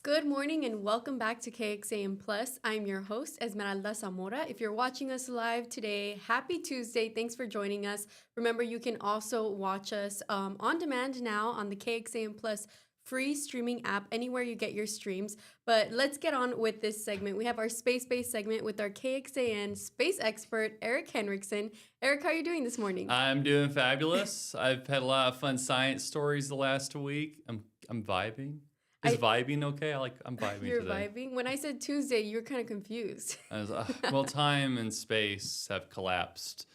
Good morning and welcome back to KXAN Plus. I'm your host, Esmeralda Zamora. If you're watching us live today, happy Tuesday. Thanks for joining us. Remember, you can also watch us on demand now on the KXAN Plus free streaming app anywhere you get your streams. But let's get on with this segment. We have our space-based segment with our KXAN space expert, Eric Henrikson. Eric, how are you doing this morning? I'm doing fabulous. I've had a lot of fun science stories the last week. I'm vibing. Is vibing okay? I'm vibing You're today. vibing. When I said Tuesday, you were kind of confused. Well, time and space have collapsed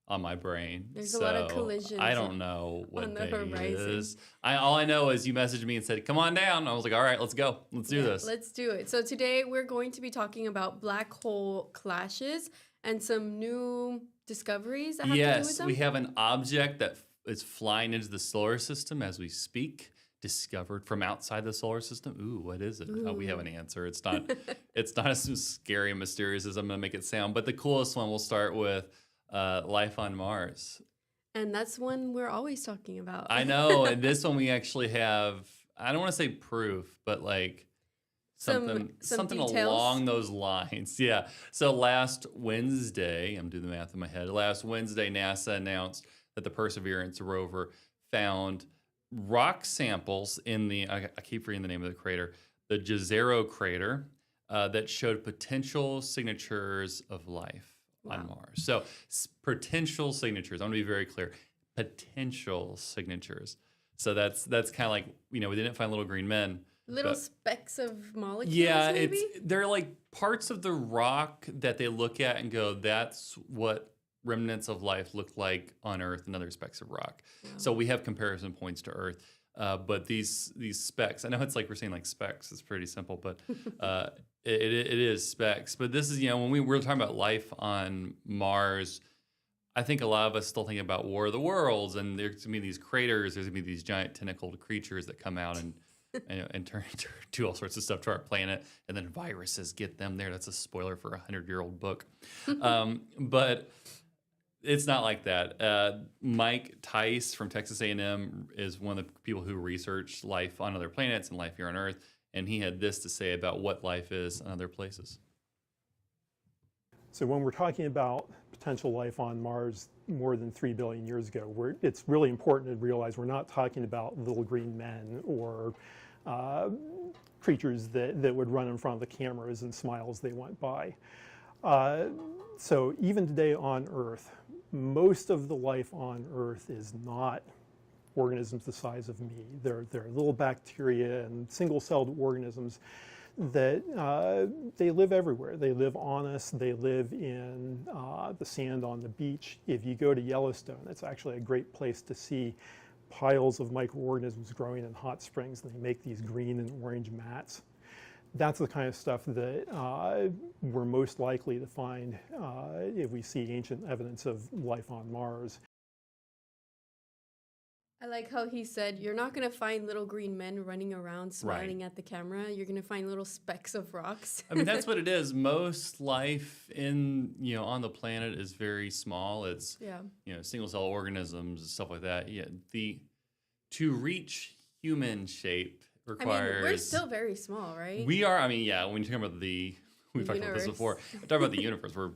on my brain. There's a lot of collisions. I don't know what on the day horizon. it is. All I know is you messaged me and said, "Come on down." I was like, "All right, let's go. Let's do this." Let's do it. So today we're going to be talking about black hole clashes and some new discoveries that have to do with them. We have an object that is flying into the solar system as we speak. Discovered from outside the solar system. Ooh, what is it? Oh, we have an answer. It's not as scary and mysterious as I'm gonna make it sound. But the coolest one, we'll start with life on Mars. And that's one we're always talking about. I know, and this one we actually have. I don't want to say proof, but like something details? along those lines. Yeah. So last Wednesday, I'm doing the math in my head. Last Wednesday, NASA announced that the Perseverance rover found rock samples in I keep forgetting the name of the crater, the Jezero crater, that showed potential signatures of life on Mars. So potential signatures. I want to be very clear. Potential signatures. So that's kind of like, we didn't find little green men. Little specks of molecules, Yeah, maybe? they're like parts of the rock that they look at and go, that's what remnants of life look like on Earth and other specks of rock. Wow. So we have comparison points to Earth. But these specks, I know it's like we're saying like specks, it's pretty simple, but it is specks. But this is, when we're talking about life on Mars, I think a lot of us still think about War of the Worlds, and there's going to be these craters, there's going to be these giant tentacled creatures that come out and turn do all sorts of stuff to our planet, and then viruses get them there. That's a spoiler for a 100-year-old book. But it's not like that. Mike Tice from Texas A&M is one of the people who researched life on other planets and life here on Earth, and he had this to say about what life is on other places. So when we're talking about potential life on Mars more than 3 billion years ago, it's really important to realize we're not talking about little green men or creatures that would run in front of the cameras and smile as they went by. So even today on Earth, most of the life on Earth is not organisms the size of me. They're little bacteria and single-celled organisms that they live everywhere. They live on us. They live in the sand on the beach. If you go to Yellowstone, it's actually a great place to see piles of microorganisms growing in hot springs, and they make these green and orange mats. That's the kind of stuff that we're most likely to find if we see ancient evidence of life on Mars. I like how he said, you're not going to find little green men running around smiling at the camera. You're going to find little specks of rocks. I mean, that's what it is. Most life on the planet is very small. It's, single-cell organisms, stuff like that. Yeah, to reach human shape requires... we're still very small, right? We are. I mean, when you're talking about we've talked about this before. Talk about the universe. We're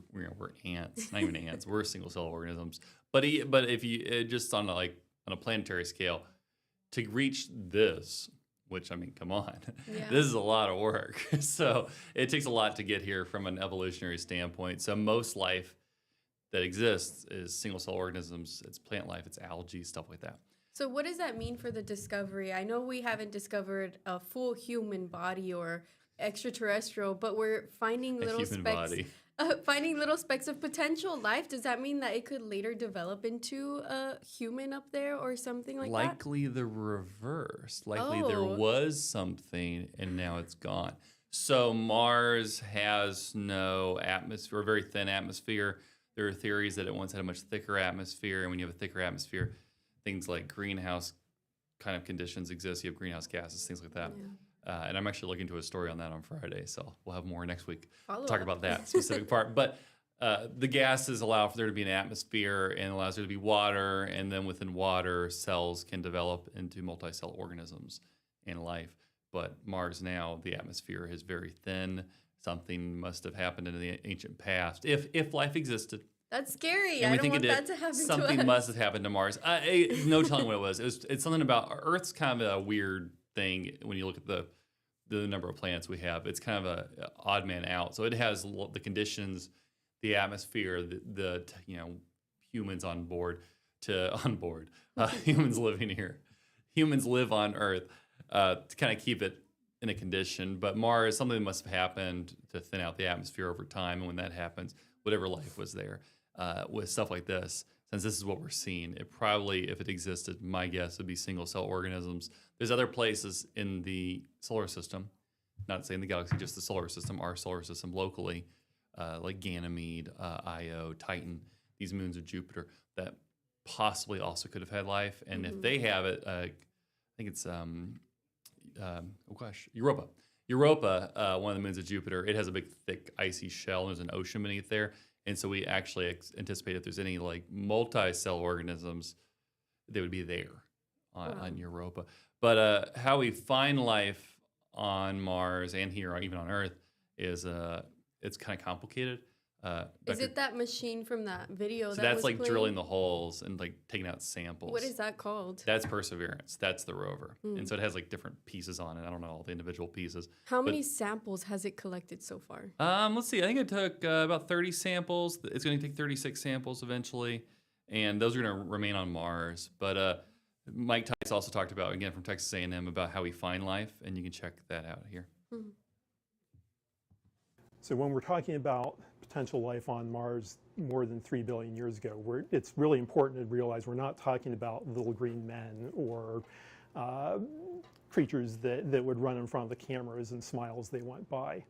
ants, not even ants. We're single-cell organisms. But if you just on a planetary scale, to reach this, which, I mean, come on, this is a lot of work. So it takes a lot to get here from an evolutionary standpoint. So most life that exists is single-cell organisms. It's plant life. It's algae, stuff like that. So what does that mean for the discovery? I know we haven't discovered a full human body or extraterrestrial, but we're finding little specks. Finding little specks of potential life. Does that mean that it could later develop into a human up there or something like that? Likely the reverse. Likely there was something and now it's gone. So Mars has no atmosphere, a very thin atmosphere. There are theories that it once had a much thicker atmosphere, and when you have a thicker atmosphere, things like greenhouse kind of conditions exist. You have greenhouse gases, things like that. Yeah. And I'm actually looking to a story on that on Friday, so we'll have more next week. Talk about that specific part. But the gases allow for there to be an atmosphere and allows there to be water, and then within water, cells can develop into multi-cell organisms and life. but Mars now, the atmosphere is very thin. Something must have happened in the ancient past, if life existed. That's scary. And I we don't think want it that did. to happen to Something us. must have happened to Mars. No telling what it was. It's something about Earth's kind of a weird thing when you look at the number of planets we have. It's kind of a odd man out. So it has the conditions, the atmosphere, the humans on board humans living here. Humans live on Earth to kind of keep it in a condition. But Mars, something must have happened to thin out the atmosphere over time. And when that happens, whatever life was there, with stuff like this, since this is what we're seeing, it probably, if it existed, my guess would be single-cell organisms. There's other places in the solar system, not saying the galaxy, just the solar system, our solar system locally, like Ganymede, Io, Titan, these moons of Jupiter, that possibly also could have had life. And if they have it, I think it's, Europa. Europa, one of the moons of Jupiter, it has a big, thick, icy shell. And there's an ocean beneath there. And so we actually anticipate if there's any like multi-cell organisms, they would be there on Europa. But how we find life on Mars and here, or even on Earth, is it's kind of complicated. Is it that machine from that video? So that that's was like playing? drilling the holes and like taking out samples. What is that called? That's Perseverance. That's the rover. And so it has like different pieces on it. I don't know all the individual pieces. How many samples has it collected so far? Let's see. I think it took about 30 samples. It's going to take 36 samples eventually, and those are going to remain on Mars. But Mike Tice also talked about, again, from Texas A&M, about how we find life, and you can check that out here. So when we're talking about potential life on Mars more than 3 billion years ago, it's really important to realize we're not talking about little green men or creatures that would run in front of the cameras and smile as they went by.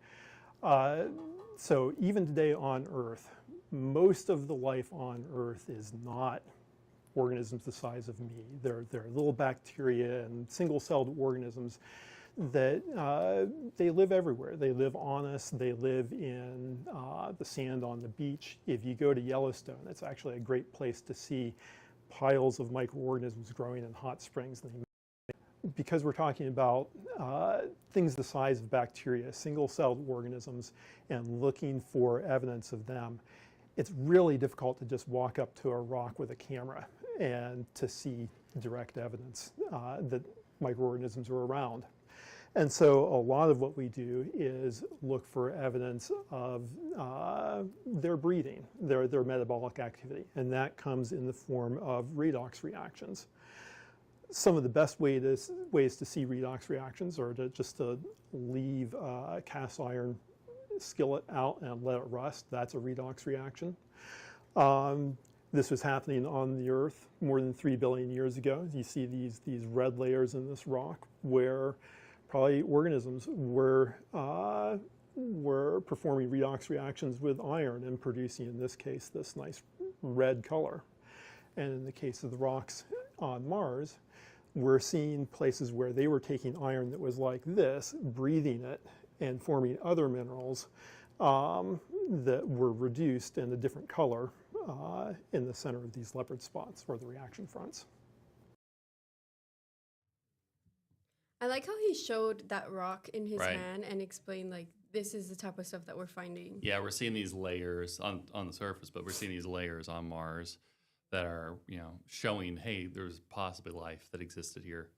So even today on Earth, most of the life on Earth is not organisms the size of me. They're little bacteria and single-celled organisms that they live everywhere. They live on us. They live in the sand on the beach. If you go to Yellowstone, it's actually a great place to see piles of microorganisms growing in hot springs. Because we're talking about things the size of bacteria, single-celled organisms, and looking for evidence of them, it's really difficult to just walk up to a rock with a camera and to see direct evidence that microorganisms are around. And so a lot of what we do is look for evidence of their breeding, their metabolic activity, and that comes in the form of redox reactions. Some of the best ways to see redox reactions are to leave a cast iron skillet out and let it rust. That's a redox reaction. This was happening on the Earth more than 3 billion years ago. You see these red layers in this rock where probably organisms were performing redox reactions with iron and producing, in this case, this nice red color. And in the case of the rocks on Mars, we're seeing places where they were taking iron that was like this, breathing it, and forming other minerals that were reduced in a different color in the center of these leopard spots, or the reaction fronts. I like how he showed that rock in his Right. hand and explained, like, this is the type of stuff that we're finding. Yeah, we're seeing these layers on the surface, but we're seeing these layers on Mars that are, showing, hey, there's possibly life that existed here,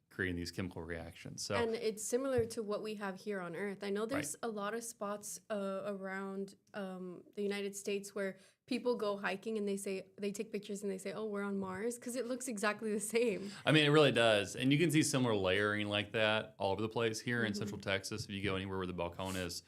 creating these chemical reactions. So, And it's similar to what we have here on Earth. I know there's a lot of spots around the United States where people go hiking and they take pictures and they say, oh, we're on Mars, because it looks exactly the same. I mean, it really does. And you can see similar layering like that all over the place here in Central Texas. If you go anywhere where the Balcones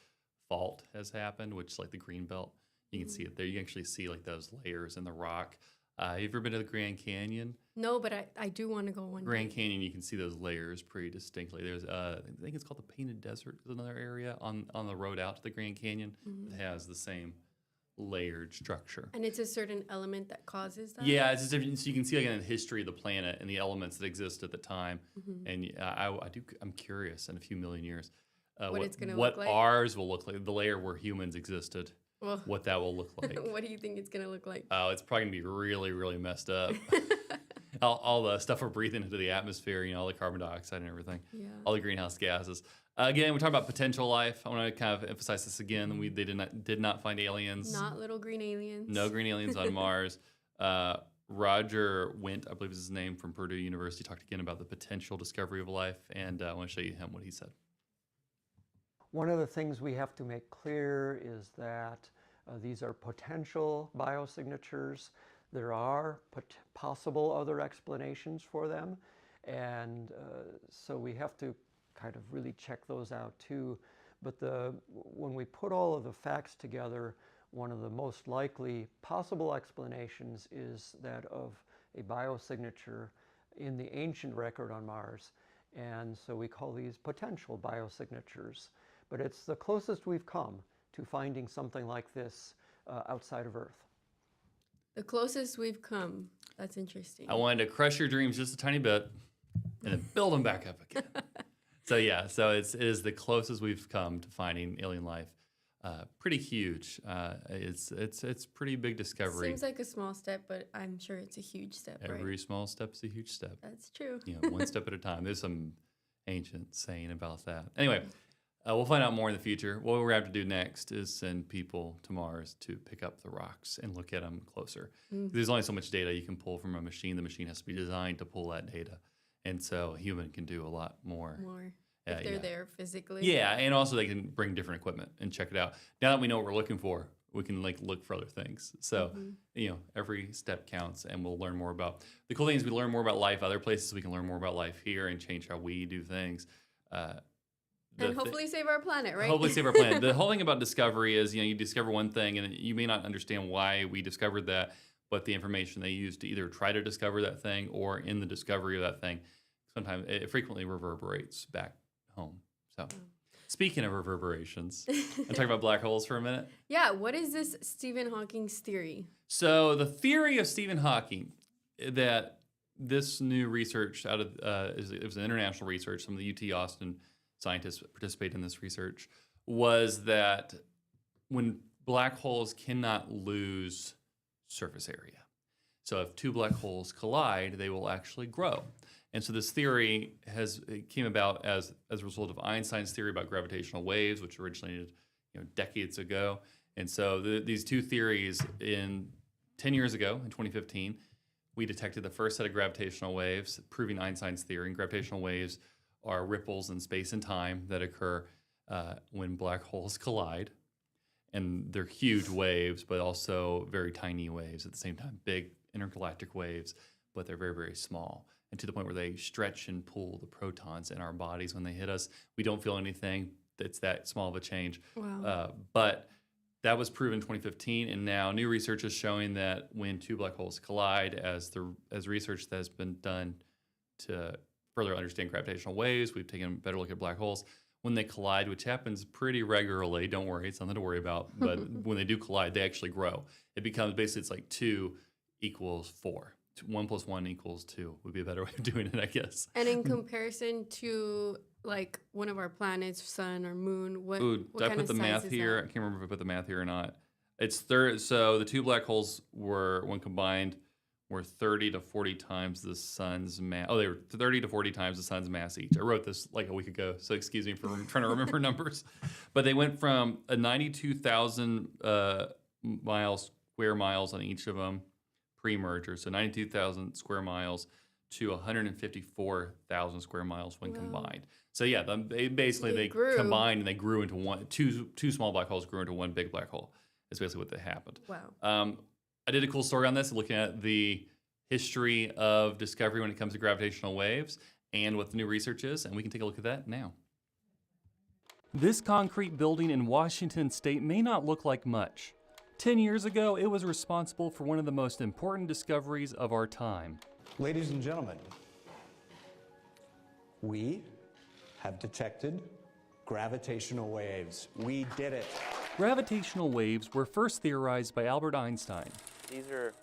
fault has happened, which is like the green belt, you can see it there. You can actually see like those layers in the rock. Have you ever been to the Grand Canyon? No, but I do want to go one Grand day. Canyon, you can see those layers pretty distinctly. There's, I think it's called the Painted Desert, is another area on the road out to the Grand Canyon that has the same layered structure. And it's a certain element that causes that? Yeah, it's just different. So you can see again the history of the planet and the elements that exist at the time. And I'm curious in a few million years What it's gonna look like? ours will look like, the layer where humans existed. Well, What that will look like. what do you think it's going to look like? Oh, it's probably gonna be really, really messed up. all the stuff we're breathing into the atmosphere, you know, all the carbon dioxide and everything, all the greenhouse gases. Again, we're talking about potential life. I want to kind of emphasize this again. They did not find aliens. Not little green aliens. No green aliens on Mars. Roger Wint, I believe is his name, from Purdue University, talked again about the potential discovery of life, and I want to show you what he said. One of the things we have to make clear is that these are potential biosignatures. There are possible other explanations for them, and so we have to kind of really check those out too. But when we put all of the facts together, one of the most likely possible explanations is that of a biosignature in the ancient record on Mars. And so we call these potential biosignatures. But it's the closest we've come to finding something like this outside of Earth. The closest we've come. That's interesting. I wanted to crush your dreams just a tiny bit and then build them back up again. So yeah, so it is the closest we've come to finding alien life. Pretty huge. It's pretty big discovery. Seems like a small step, but I'm sure it's a huge step, right? Every small step is a huge step. That's true. You know, one step at a time. There's some ancient saying about that. Anyway, we'll find out more in the future. What we're going to have to do next is send people to Mars to pick up the rocks and look at them closer. There's only so much data you can pull from a machine. The machine has to be designed to pull that data. And so a human can do a lot more. If they're there physically. Yeah, and also they can bring different equipment and check it out. Now that we know what we're looking for, we can look for other things. So, you know, every step counts, and we'll learn more about. The cool thing is we learn more about life other places. We can learn more about life here and change how we do things. And hopefully save our planet, right? Hopefully save our planet. The whole thing about discovery is, you know, you discover one thing, and you may not understand why we discovered that, but the information they use to either try to discover that thing or in the discovery of that thing, sometimes it frequently reverberates back home. So, speaking of reverberations, I'm talking about black holes for a minute. Yeah, what is this Stephen Hawking's theory? So, the theory of Stephen Hawking, that this new research out of it was an international research. Some of the UT Austin scientists participate in this research. Was that when black holes cannot lose surface area, so if two black holes collide, they will actually grow. And so this theory came about as a result of Einstein's theory about gravitational waves, which originated, you know, decades ago. And so these two theories, 10 years ago, in 2015, we detected the first set of gravitational waves, proving Einstein's theory. And gravitational waves are ripples in space and time that occur when black holes collide. And they're huge waves, but also very tiny waves at the same time, big intergalactic waves, but they're very, very small. And to the point where they stretch and pull the protons in our bodies when they hit us. We don't feel anything. It's that small of a change. Wow. But that was proven in 2015, and now new research is showing that when two black holes collide, as research that has been done to further understand gravitational waves, we've taken a better look at black holes. When they collide, which happens pretty regularly, don't worry, it's nothing to worry about, but when they do collide, they actually grow. It becomes basically, it's like 2 equals 4. 1 + 1 = 2 would be a better way of doing it, I guess. And in comparison to like one of our planets, sun or moon, what Did I kind put of the size math is here? I that? can't remember if I put the math here or not. It's so the two black holes were, when combined, were 30 to 40 times the sun's mass. Oh, they were 30 to 40 times the sun's mass each. I wrote this like a week ago, so excuse me for trying to remember numbers. But they went from 92,000 square miles on each of them pre-merger, so 92,000 square miles to 154,000 square miles when combined. So yeah, they combined and they grew into one. Two small black holes grew into one big black hole. That's basically what happened. Wow. I did a cool story on this, looking at the history of discovery when it comes to gravitational waves and what the new research is, and we can take a look at that now. This concrete building in Washington State may not look like much. 10 years ago, it was responsible for one of the most important discoveries of our time. Ladies and gentlemen, we have detected gravitational waves. We did it. Gravitational waves were first theorized by Albert Einstein. These are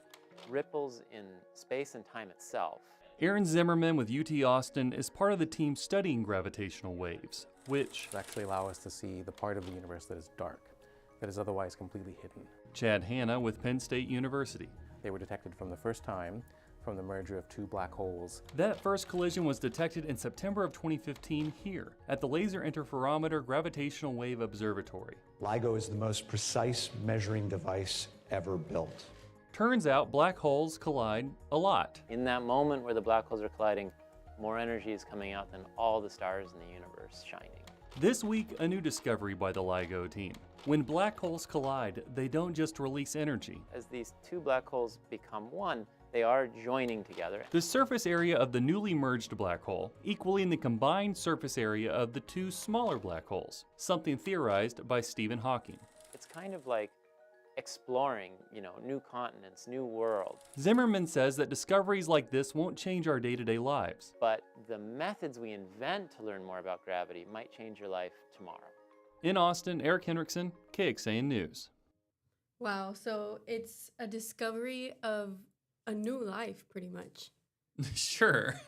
ripples in space and time itself. Aaron Zimmerman with UT Austin is part of the team studying gravitational waves, which actually allow us to see the part of the universe that is dark, that is otherwise completely hidden. Chad Hanna with Penn State University. They were detected from the first time from the merger of two black holes. That first collision was detected in September of 2015 here at the Laser Interferometer Gravitational Wave Observatory. LIGO is the most precise measuring device ever built. Turns out black holes collide a lot. In that moment where the black holes are colliding, more energy is coming out than all the stars in the universe shining. This week, a new discovery by the LIGO team. When black holes collide, they don't just release energy. As these two black holes become one, they are joining together. The surface area of the newly merged black hole equaling the combined surface area of the two smaller black holes, something theorized by Stephen Hawking. It's kind of like exploring, new continents, new worlds. Zimmerman says that discoveries like this won't change our day-to-day lives. But the methods we invent to learn more about gravity might change your life tomorrow. In Austin, Eric Henrikson, KXAN News. Wow, so it's a discovery of a new life, pretty much. Sure.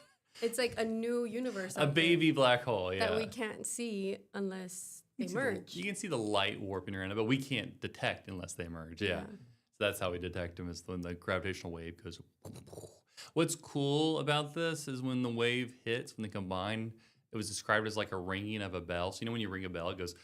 It's like a new universe. A out baby there black hole, yeah. that we can't see unless they merge. You can see the light warping around it, but we can't detect unless they merge, yeah. So that's how we detect them, is when the gravitational wave goes. What's cool about this is when the wave hits, when they combine, it was described as like a ringing of a bell. So when you ring a bell, it goes.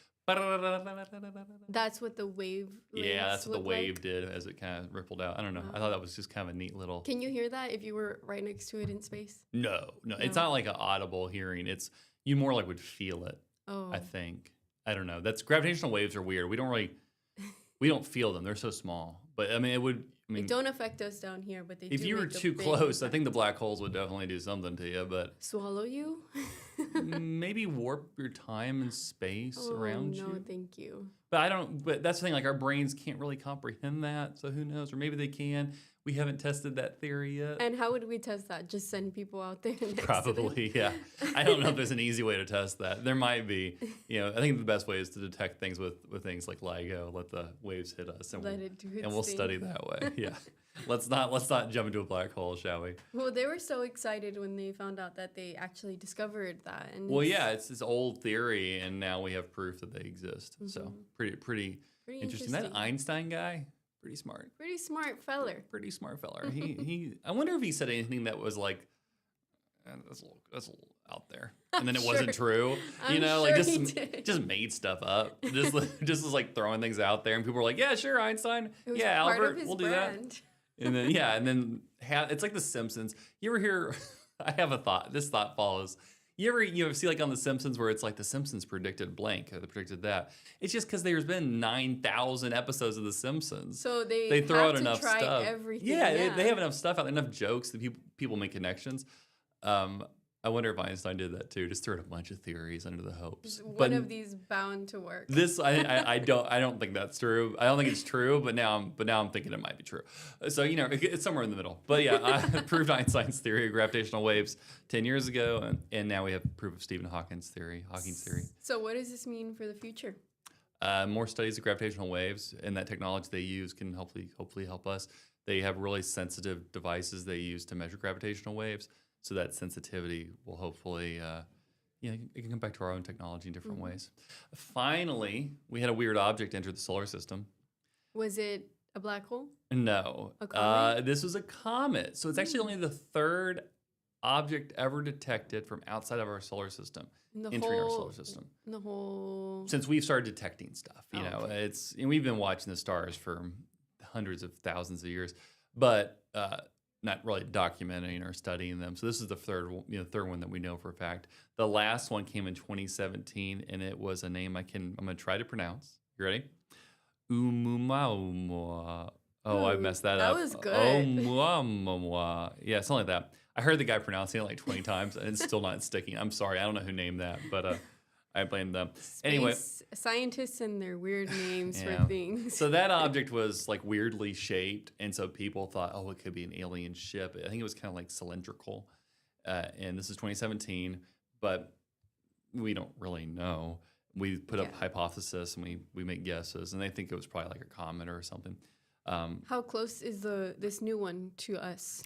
That's what the wave. Yeah, that's what the look wave like? did as it kind of rippled out. I don't know. I thought that was just kind of a neat little. Can you hear that if you were right next to it in space? No, it's not like an audible hearing. It's you more like would feel it. Oh, I think. I don't know. That's gravitational waves are weird. We don't feel them. They're so small. But I mean, it would. I mean, they don't affect us down here, but they. if do you were make a too big close, I impact. think the black holes would definitely do something to you. But Swallow you? maybe warp your time and space around no, you. thank you. But I don't. But that's the thing. Like our brains can't really comprehend that. So who knows? Or maybe they can. We haven't tested that theory yet. And how would we test that? Just send people out there next to them? Probably, yeah. I don't know if there's an easy way to test that. There might be. I think the best way is to detect things with things like LIGO. Let the waves hit us, and Let it do its we'll thing. study that way. Yeah. Let's not jump into a black hole, shall we? Well, they were so excited when they found out that they actually discovered that. And Well, yeah, it's this old theory, and now we have proof that they exist. So pretty interesting. That Einstein guy, pretty smart. Pretty smart feller. Pretty smart feller. He. I wonder if he said anything that was like, that's a little out there, and then it wasn't true. I'm like sure he did. just made stuff up. Just was like throwing things out there, and people were like, yeah, sure, Einstein. It was Yeah, part Albert, of his we'll do brand. that. And then it's like The Simpsons. You ever hear? I have a thought. This thought follows. You ever see like on The Simpsons where it's like The Simpsons predicted blank, or they predicted that. It's just because there's been 9,000 episodes of The Simpsons. So they throw have out to enough try stuff. everything. Yeah, they have enough stuff out there, enough jokes that people make connections. I wonder if Einstein did that too. Just threw out a bunch of theories under the hopes. One of these bound to work. This I don't think that's true. I don't think it's true, but now I'm thinking it might be true. So it's somewhere in the middle. But yeah, I proved Einstein's theory of gravitational waves 10 years ago, and now we have proof of Stephen Hawking's theory. So what does this mean for the future? More studies of gravitational waves, and that technology they use can hopefully help us. They have really sensitive devices they use to measure gravitational waves. So that sensitivity will hopefully, it can come back to our own technology in different ways. Finally, we had a weird object enter the solar system. Was it a black hole? No. A comet? This was a comet. So it's actually only the third object ever detected from outside of our solar system entering our solar system. The whole. Since we've started detecting stuff, Okay. and we've been watching the stars for hundreds of thousands of years, but not really documenting or studying them. So this is the third one that we know for a fact. The last one came in 2017, and it was a name I'm going to try to pronounce. You ready? Umumaumua. Oh, I messed that up. That was good. Oumuamua. Yeah, something like that. I heard the guy pronouncing it like 20 times, and it's still not sticking. I'm sorry. I don't know who named that, but I blame them. Anyway. Scientists and their weird names Yeah. for things. So that object was like weirdly shaped, and so people thought, oh, it could be an alien ship. I think it was kind of like cylindrical, and this is 2017, but we don't really know. We put up hypothesis and we make guesses, and they think it was probably like a comet or something. How close is this new one to us?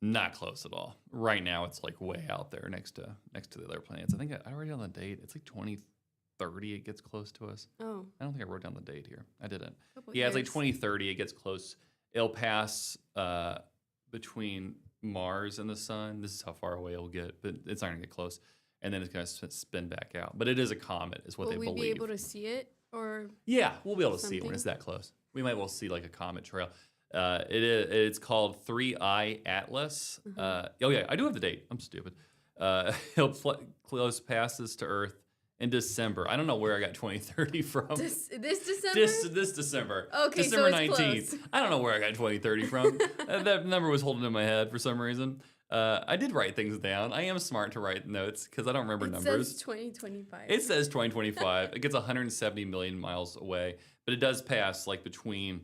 Not close at all. Right now, it's like way out there next to the other planets. I think I wrote down the date. It's like 2030. It gets close to us. Oh, I don't think I wrote down the date here. I didn't. couple Yeah, it's like years. 2030. It gets close. It'll pass between Mars and the sun. This is how far away it'll get, but it's not going to get close. And then it's going to spin back out. But it is a comet, is what Will they we believe. be able to see it or? Yeah, we'll be able to see it when something? it's that close. We might well see like a comet trail. It's called 3I Atlas. Oh yeah, I do have the date. I'm stupid. It'll close passes to Earth in December. I don't know where I got 2030 from. This December? This December. Okay, so December it's 19th. close. I don't know where I got 2030 from. That number was holding in my head for some reason. I did write things down. I am smart to write notes because I don't remember It numbers. says 2025. It says 2025. It gets 170 million miles away, but it does pass like between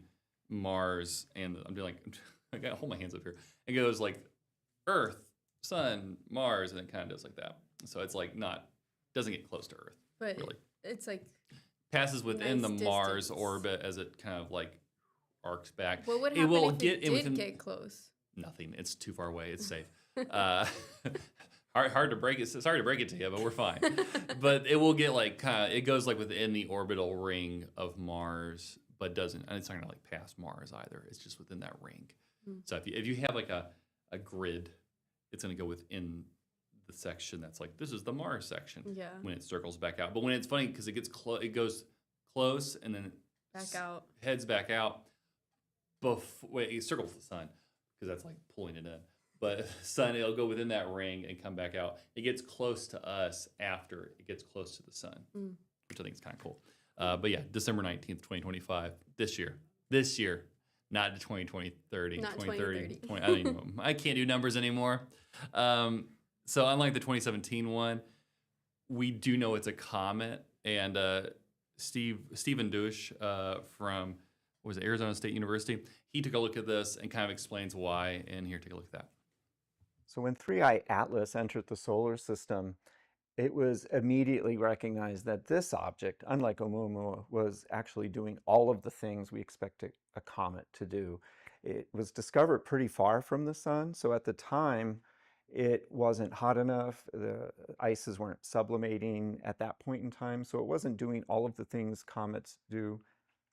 Mars and I'm doing like I gotta hold my hands up here. It goes like Earth, Sun, Mars, and it kind of does like that. So it's like doesn't get close to Earth. but really. it's like, Passes within Nice the Mars distance. orbit as it kind of like arcs back. what would It happen will if get it in did within- get close? Nothing. It's too far away. It's safe. Hard to break it. Sorry to break it to you, but we're fine. But it will get like it goes like within the orbital ring of Mars, but doesn't. And it's not gonna like pass Mars either. It's just within that ring. So if you have like a grid, it's gonna go within the section that's like this is the Mars section. Yeah. When it circles back out, but when it's funny because it gets it goes close and then Back out. heads back out. Wait, it circles the sun because that's like pulling it in. But sun, it'll go within that ring and come back out. It gets close to us after it gets close to the sun, which I think is kind of cool. But yeah, December 19th, 2025, this year, not 2020, 30, Not 2030, 2030. 20, I don't even know. I can't do numbers anymore. So unlike the 2017 one, we do know it's a comet, and Stephen Dush from what was it, Arizona State University, he took a look at this and kind of explains why. And here, take a look at that. So when 3I Atlas entered the solar system, it was immediately recognized that this object, unlike Oumuamua, was actually doing all of the things we expect a comet to do. It was discovered pretty far from the sun, so at the time, it wasn't hot enough, the ices weren't sublimating at that point in time, so it wasn't doing all of the things comets do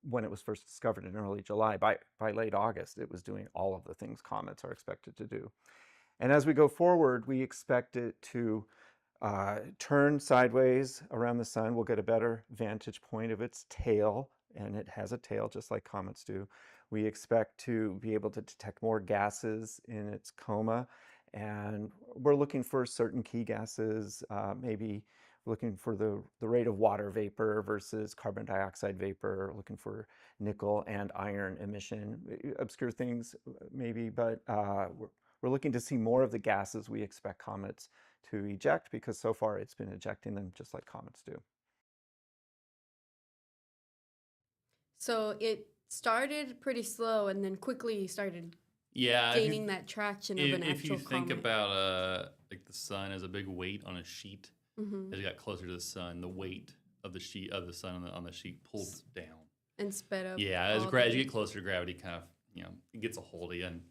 when it was first discovered in early July. By late August, it was doing all of the things comets are expected to do. And as we go forward, we expect it to turn sideways around the sun. We'll get a better vantage point of its tail, and it has a tail just like comets do. We expect to be able to detect more gases in its coma, and we're looking for certain key gases, maybe looking for the rate of water vapor versus carbon dioxide vapor, looking for nickel and iron emission, obscure things maybe, but we're looking to see more of the gases we expect comets to eject because so far it's been ejecting them just like comets do. So it started pretty slow and then quickly started Yeah, gaining that traction of an if you actual think comet. about like the sun as a big weight on a sheet, Mhm. as it got closer to the sun, the weight of the sheet of the sun on the sheet pulled down. And sped up. Yeah, as all as the- you get closer to gravity, kind of it gets a hold of you and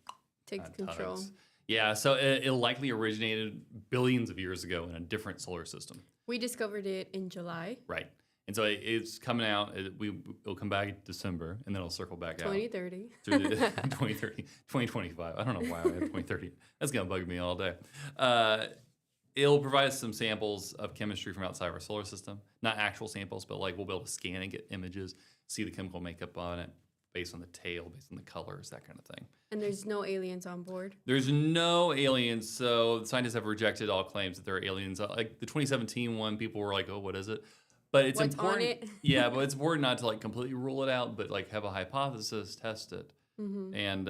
takes kinda control. tugs. Yeah, so it likely originated billions of years ago in a different solar system, We discovered it in July right? And so it's coming out. It'll come back in December, and then it'll circle back out 2030. through the 2030, 2025. I don't know why I have 2030. That's gonna bug me all day. It'll provide us some samples of chemistry from outside our solar system, not actual samples, but like we'll be able to scan and get images, see the chemical makeup on it, based on the tail, based on the colors, that kind of thing. And there's no aliens on board. There's no aliens, so scientists have rejected all claims that there are aliens. Like the 2017 one, people were like, "Oh, what is it?" But it's What's on important. it? Yeah, but it's important not to like completely rule it out, but like have a hypothesis, test it. And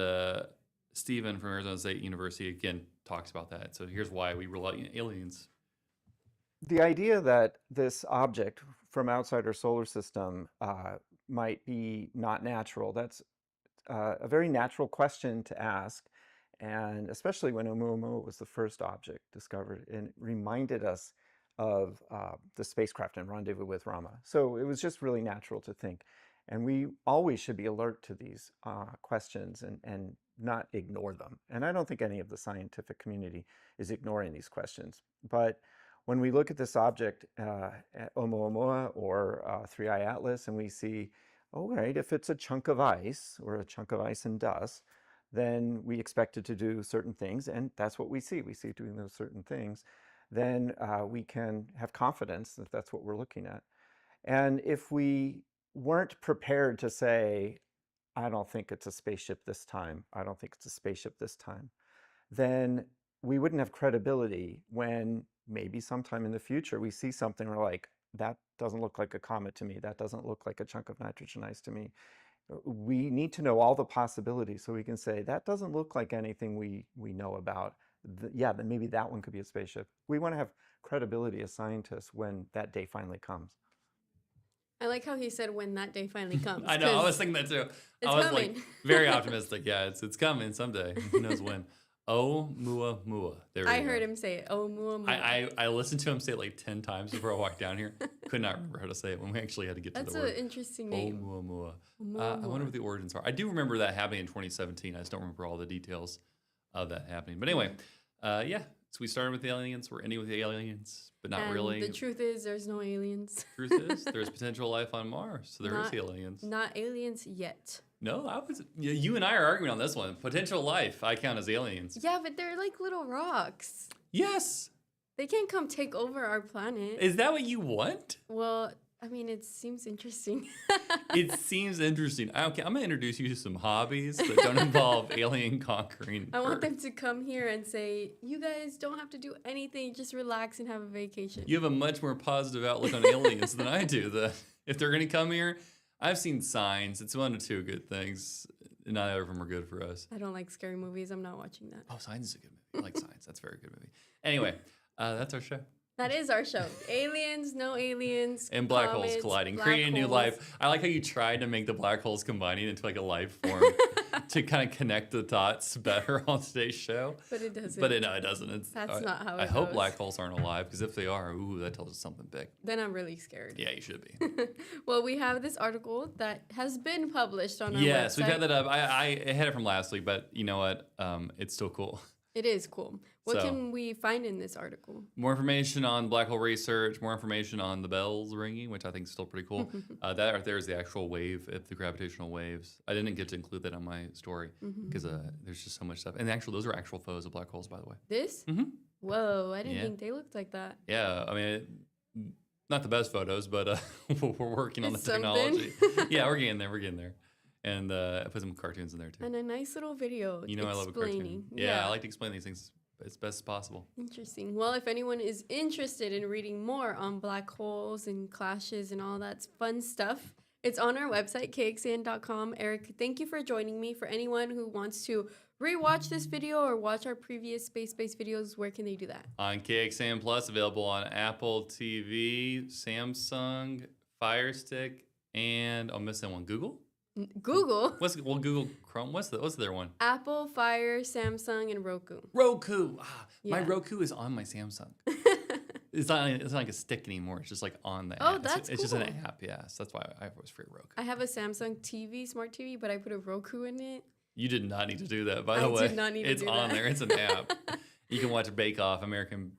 Stephen from Arizona State University again talks about that. So here's why we rule out aliens. The idea that this object from outside our solar system might be not natural, that's a very natural question to ask, and especially when Oumuamua was the first object discovered and it reminded us of the spacecraft in Rendezvous with Rama. So it was just really natural to think. And we always should be alert to these questions and not ignore them. And I don't think any of the scientific community is ignoring these questions. But when we look at this object, Oumuamua or 3I Atlas, and we see, all right, if it's a chunk of ice or a chunk of ice and dust, then we expect it to do certain things, and that's what we see. We see it doing those certain things. Then we can have confidence that that's what we're looking at. And if we weren't prepared to say, I don't think it's a spaceship this time, I don't think it's a spaceship this time, then we wouldn't have credibility when maybe sometime in the future we see something, we're like, that doesn't look like a comet to me, that doesn't look like a chunk of nitrogen ice to me. We need to know all the possibilities so we can say, that doesn't look like anything we know about. Yeah, then maybe that one could be a spaceship. We want to have credibility as scientists when that day finally comes. I like how he said when that day finally comes. I know, I was thinking that too. It's I was coming. like very optimistic. Yeah, it's coming someday. Who knows when? Oh, mua, mua. There we I go. heard him say it. Oh, mua, mua. I listened to him say it like 10 times before I walked down here. Could not remember how to say it when we actually had to get That's to the word. an interesting Oh, name. mua, mua. Mua, I mua. wonder what the origins are. I do remember that happening in 2017. I just don't remember all the details of that happening. But anyway, yeah. So we started with the aliens. We're ending with the aliens, but not And really. the truth is, there's no aliens. Truth is, there's potential life on Mars, so there is Not- aliens. Not aliens yet. No, you and I are arguing on this one. Potential life, I count as aliens. Yeah, but they're like little rocks. Yes. They can't come take over our planet. Is that what you want? Well, I mean, it seems interesting. It seems interesting. Okay, I'm gonna introduce you to some hobbies that don't involve alien conquering. I want Earth. them to come here and say, you guys don't have to do anything, just relax and have a vacation. You have a much more positive outlook on aliens than I do. That if they're gonna come here, I've seen signs. It's one or two good things. Neither of them are good for us. I don't like scary movies. I'm not watching that. Oh, Signs is a good movie. I like Signs. That's a very good movie. Anyway, that's our show. That is our show. Aliens, no aliens. And black holes comets, colliding, black creating new holes. life. I like how you tried to make the black holes combining into like a life form to kind of connect the dots better on today's show. But it doesn't. But no, it doesn't. It's, That's not how I it hope goes. black holes aren't alive, because if they are, ooh, that tells us something big. Then I'm really scared. Yeah, you should be. Well, we have this article that has been published on our Yes, website. we've had that up. I had it from last week, but you know what? It's still cool. It is cool. What So- can we find in this article? More information on black hole research, more information on the bells ringing, which I think is still pretty cool. That right there is the actual wave, the gravitational waves. I didn't get to include that on my story because there's just so much stuff. And actually, those are actual photos of black holes, by the way. This? Mhm. Whoa, I didn't Yeah. think they looked like that. Yeah, I mean, not the best photos, but we're working on the It's something. technology. Yeah, we're getting there. We're getting there. And I put some cartoons in there too. And a nice little video You know, I love a cartoon. explaining. Yeah, I like to explain these things as best as possible. Interesting. Well, if anyone is interested in reading more on black holes and clashes and all that fun stuff, it's on our website, KXAN.com. Eric, thank you for joining me. For anyone who wants to rewatch this video or watch our previous space-based videos, where can they do that? On KXAN Plus, available on Apple TV, Samsung, Fire Stick, and I'm missing one. Google? Google, Google Chrome. What's the other one? Apple, Fire, Samsung, and Roku. Roku. My Yeah. Roku is on my Samsung. It's not like a stick anymore. It's just like on the Oh, app. that's It's just an cool. app. Yes, that's why I always forget Roku. I have a Samsung TV, smart TV, but I put a Roku in it. You did not need to do that, by the I way. did not need to it's do on that. there. It's an app. You can watch Bake Off, American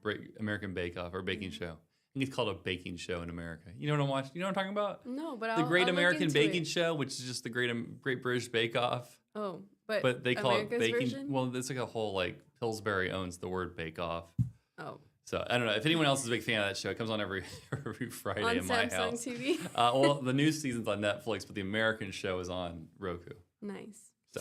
Bake Off, or Baking Show. I think it's called a baking show in America. You know what I'm watching? You know what I'm talking about? No, but The I'll Great look American into Baking it. Show, which is just the Great British Bake Off. Oh, but But they call America's it baking. version? Well, it's like a whole, like, Pillsbury owns the word Bake Off. Oh, So I don't know. If anyone else is a big fan of that show, it comes on every Friday on in my Samsung house. TV. Well, the new season's on Netflix, but the American show is on Roku. Nice. So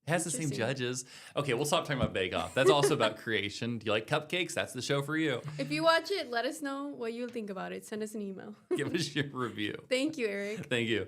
it has the same Interesting. judges. Okay, we'll stop talking about Bake Off. That's also about creation. Do you like cupcakes? That's the show for you. If you watch it, let us know what you think about it. Send us an email. Give us your review. Thank you, Eric. Thank you.